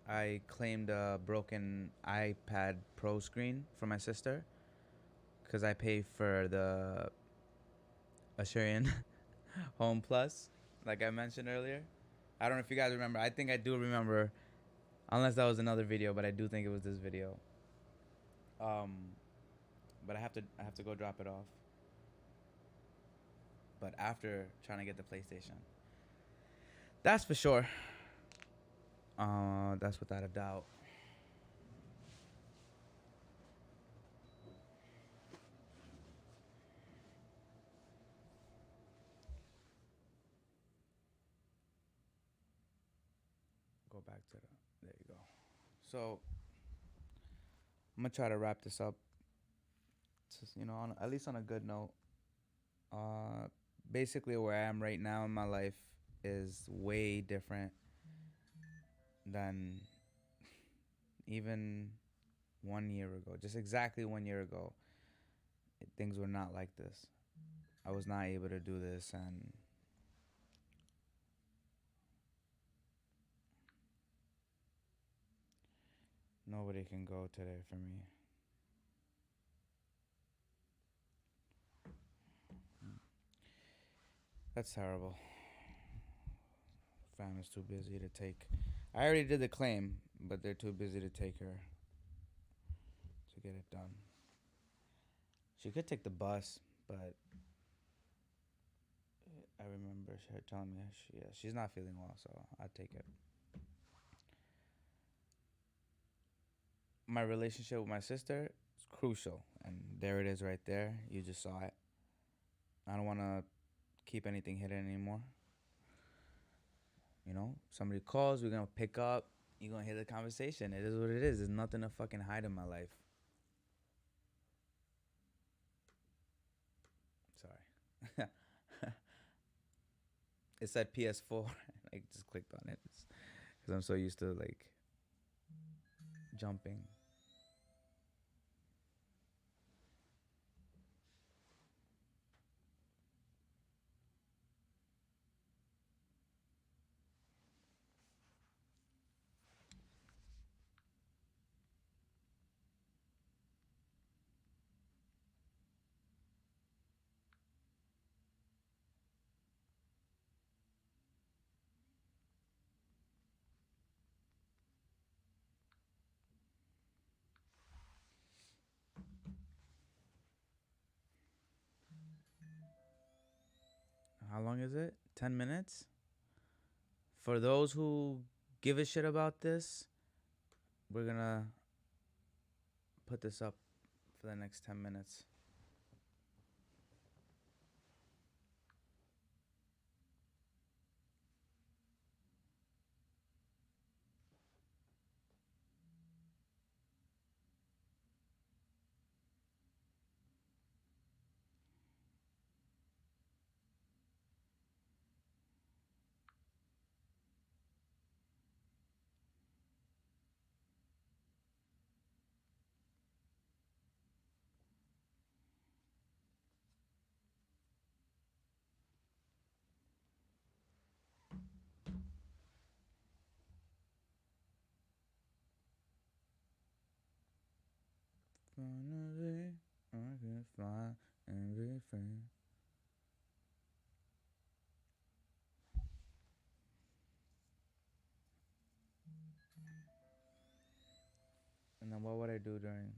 I claimed a broken iPad Pro screen for my sister because I pay for the Assyrian Home Plus, like I mentioned earlier. I don't know if you guys remember. I think I do remember, unless that was another video, but I do think it was this video. Um, but I have to go drop it off. But after trying to get the PlayStation, that's for sure. That's without a doubt. Go back to the. There you go. So I'm gonna try to wrap this up. Just, at least on a good note. Uh, Basically, where I am right now in my life is way different than even 1 year ago. Just exactly 1 year ago, things were not like this. I was not able to do this, and nobody can go today for me. That's terrible. Family's too busy to take. I already did the claim, but they're too busy to take her to get it done. She could take the bus, but I remember her telling me she's not feeling well, so I'd take it. My relationship with my sister is crucial, and there it is right there. You just saw it. I don't want to keep anything hidden anymore. Somebody calls, we're gonna pick up. You're gonna hear the conversation. It is what it is. There's nothing to fucking hide in my life. It said PS4. I just clicked on it because I'm so used to like jumping. How long is it? 10 minutes. For those who give a shit about this, we're gonna put this up for the next 10 minutes. Finally, I can fly and be free. And then what would I do during?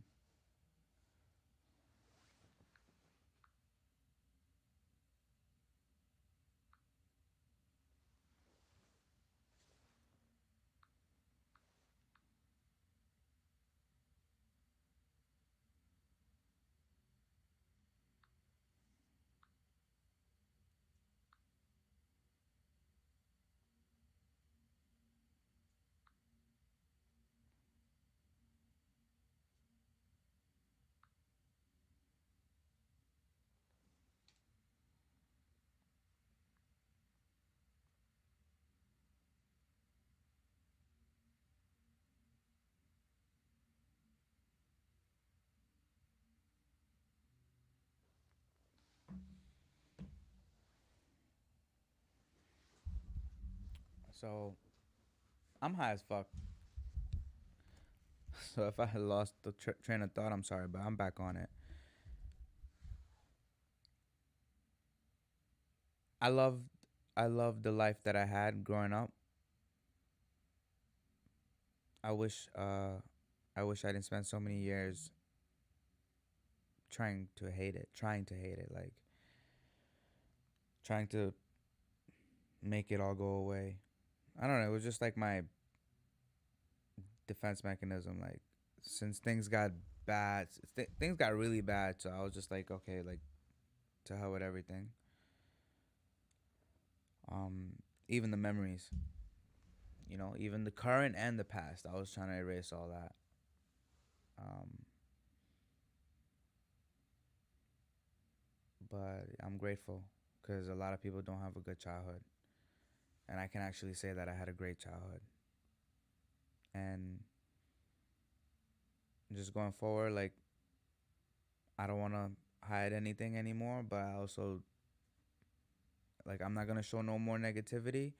So I'm high as fuck. So if I had lost the train of thought, I'm sorry, but I'm back on it. I love, I love the life that I had growing up. I wish, I wish I didn't spend so many years trying to hate it, like trying to make it all go away. I don't know. It was just like my defense mechanism. Like since things got bad, things got really bad. So I was just like, okay, like to hell with everything. Um, even the memories, even the current and the past. I was trying to erase all that. Um, but I'm grateful because a lot of people don't have a good childhood, and I can actually say that I had a great childhood. And just going forward, like I don't want to hide anything anymore, but I also like I'm not gonna show no more negativity,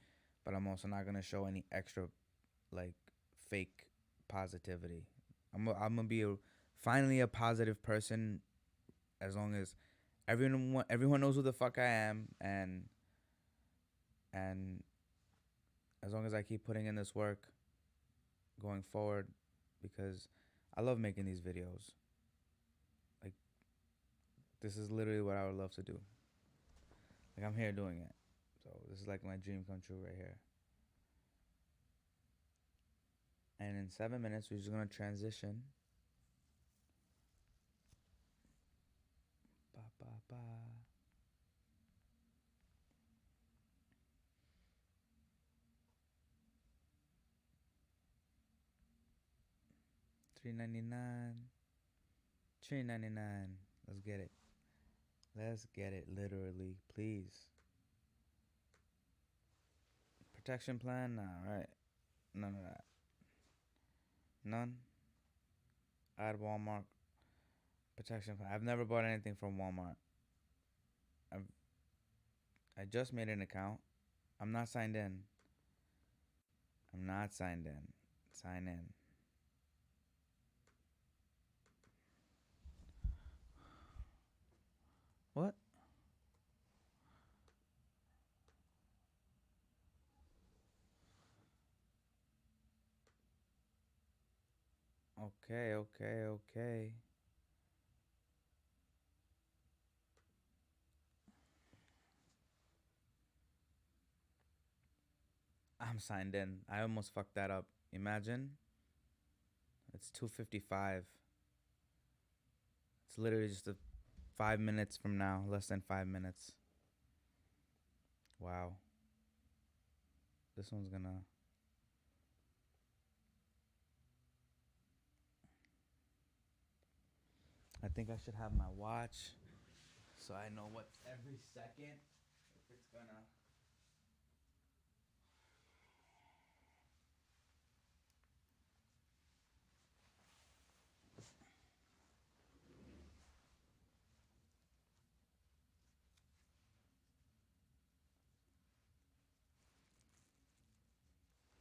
but I'm also not gonna show any extra like fake positivity. I'm gonna be finally a positive person as long as everyone knows who the fuck I am, and as long as I keep putting in this work going forward, because I love making these videos. Like this is literally what I would love to do. Like I'm here doing it, so this is like my dream come true right here. And in 7 minutes, we're just gonna transition. Ba ba ba. 3.99. 3.99. Let's get it. Let's get it literally, please. Protection plan? Nah, right. None of that. None. Add Walmart protection plan. I've never bought anything from Walmart. I've, I just made an account. I'm not signed in. I'm not signed in. Sign in. What? Okay, okay, okay. I'm signed in. I almost fucked that up. Imagine. It's 2:55. It's literally just 5 minutes from now. Less than 5 minutes. Wow. This one's gonna. I think I should have my watch so I know what every second if it's gonna.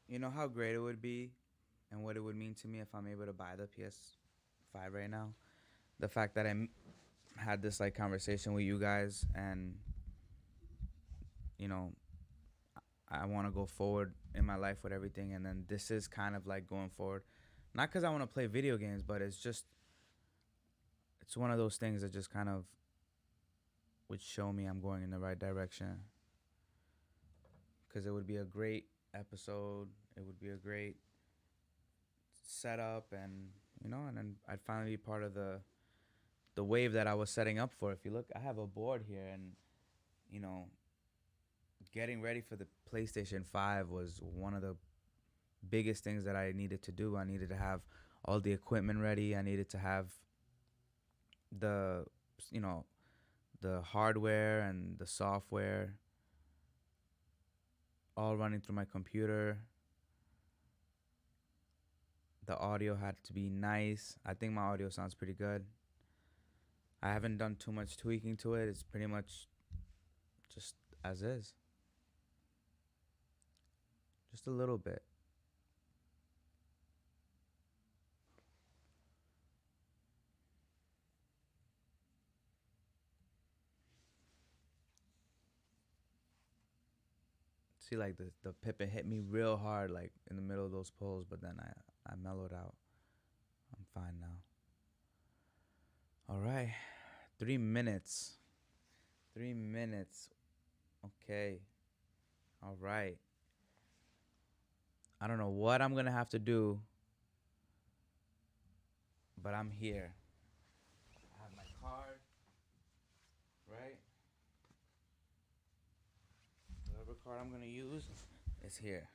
You know how great it would be and what it would mean to me if I'm able to buy the PS5 right now? The fact that had this like conversation with you guys and you know I want to go forward in my life with everything and then this is kind of like going forward. Not cuz I want to play video games, but it's one of those things that just kind of would show me I'm going in the right direction. Cuz it would be a great episode. It would be a great setup and and then I'd finally be part of the wave that I was setting up for. If you look, I have a board here and you know, getting ready for the PlayStation 5 was one of the biggest things that I needed to do. I needed to have all the equipment ready. I needed to have the you know, the hardware and the software all running through my computer. The audio had to be nice. I think my audio sounds pretty good. I haven't done too much tweaking to it. It's pretty much just as is. Just a little bit. See, like the Pippin hit me real hard, like in the middle of those poles, but then I mellowed out. I'm fine now. All right, 3 minutes. 3 minutes. Okay. All right. I don't know what I'm gonna have to do, but I'm here. I have my card, right? Whatever card I'm gonna use is here.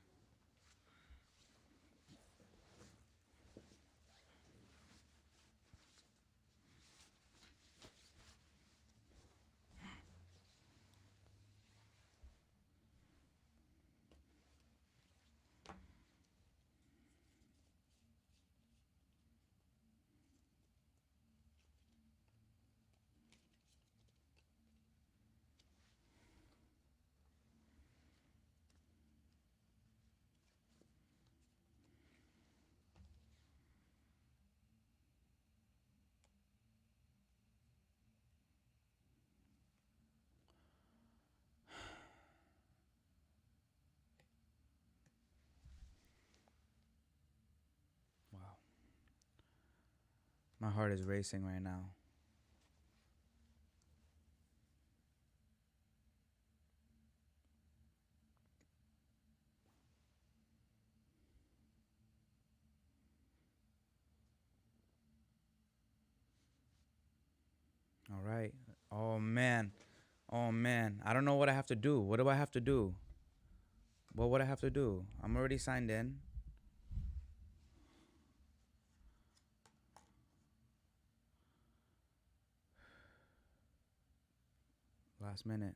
Wow. My heart is racing right now. All right. Oh man. Oh man. I don't know what I have to do. What do I have to do? What would I have to do? I'm already signed in. Last minute.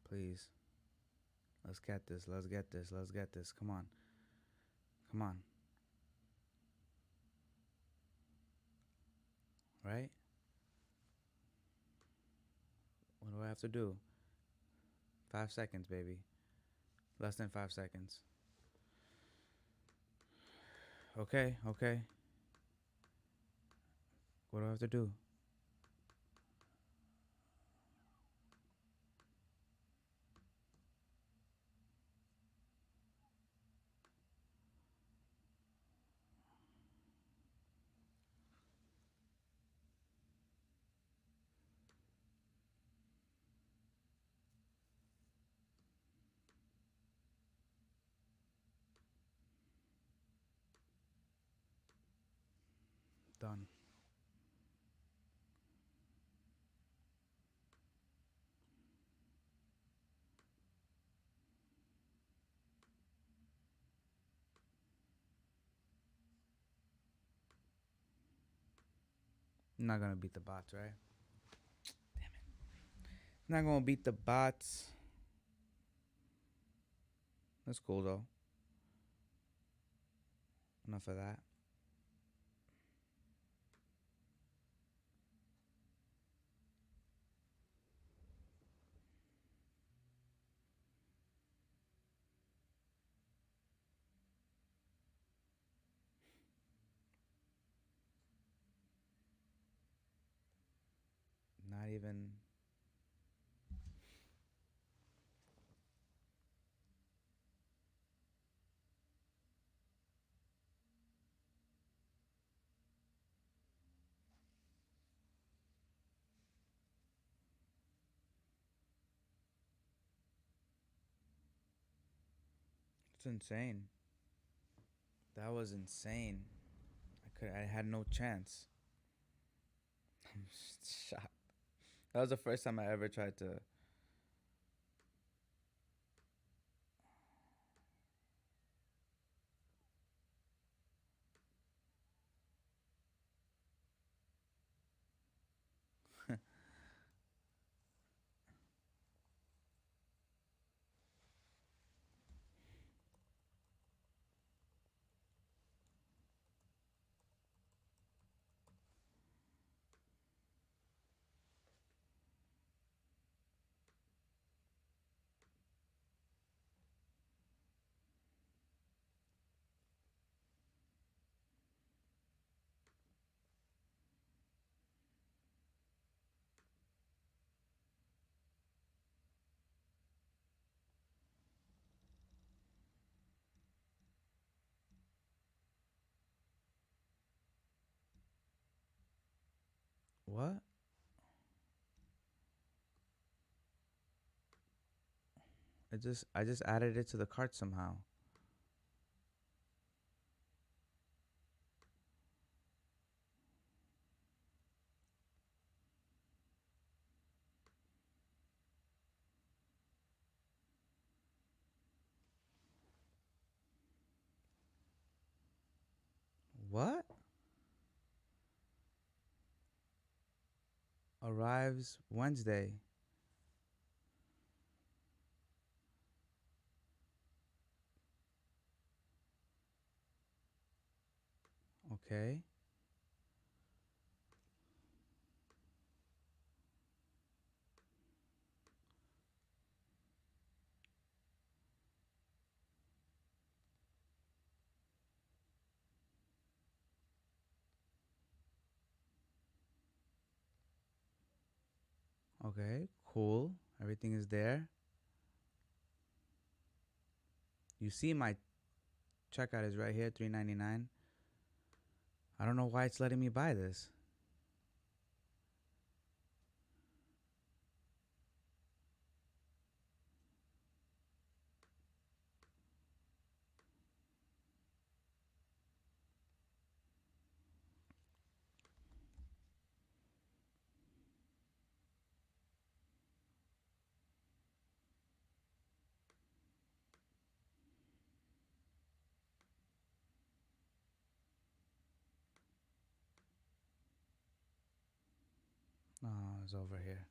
Please. Let's get this. Let's get this. Let's get this. Come on. Come on. Right? What do I have to do? 5 seconds, baby. Less than 5 seconds. Okay, okay. What do I have to do? Done. I'm not gonna beat the bots, right? Not gonna beat the bots. That's cool though. Enough of that. Not even. It's insane. That was insane. I had no chance. I'm shocked. That was the first time I ever tried to. What? I just added it to the cart somehow. What? Arrives Wednesday. Okay. Okay. Cool. Everything is there. You see my checkout is right here, $3.99. I don't know why it's letting me buy this. Oh, it's over here.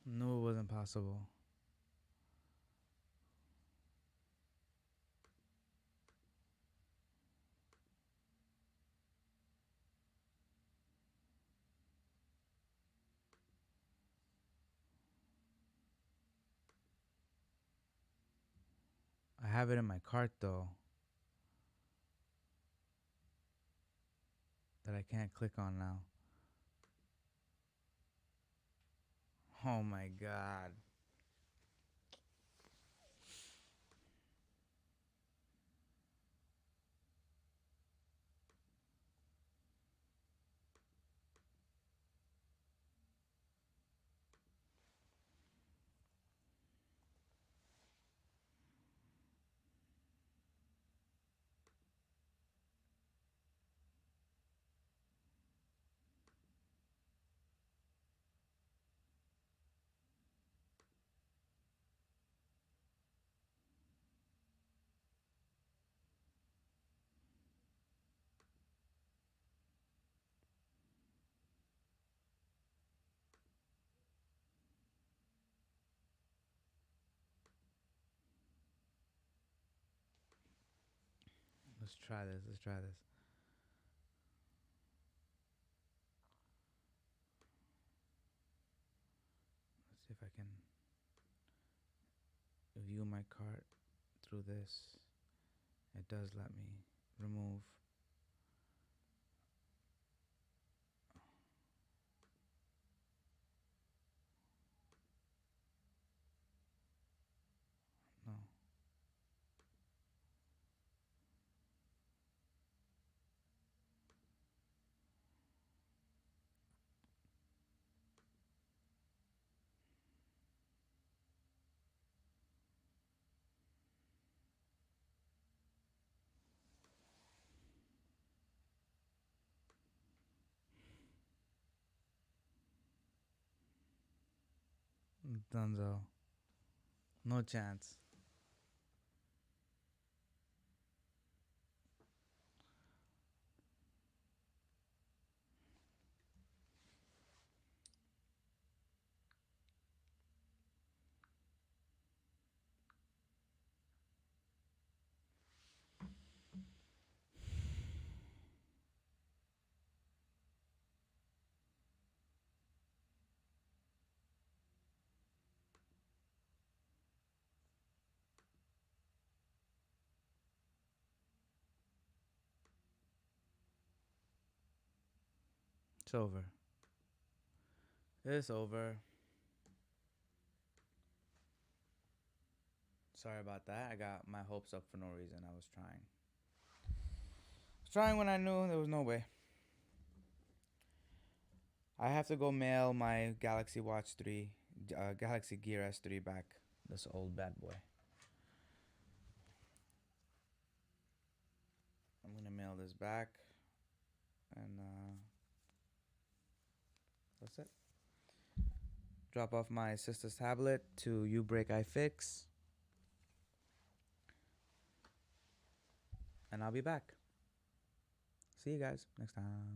Knew it wasn't possible. I have it in my cart though that I can't click on now. Oh my god. Let's try this. Let's try this. Let's see if I can view my cart through this. It does let me remove. No. Dunzo. No chance. It's over. It's over. Sorry about that. I got my hopes up for no reason. I was trying. I was trying when I knew there was no way. I have to go mail my Galaxy Watch 3, Galaxy Gear S3 back. This old bad boy. I'm gonna mail this back, and that's it. Drop off my sister's tablet to You Break I Fix, and I'll be back. See you guys next time.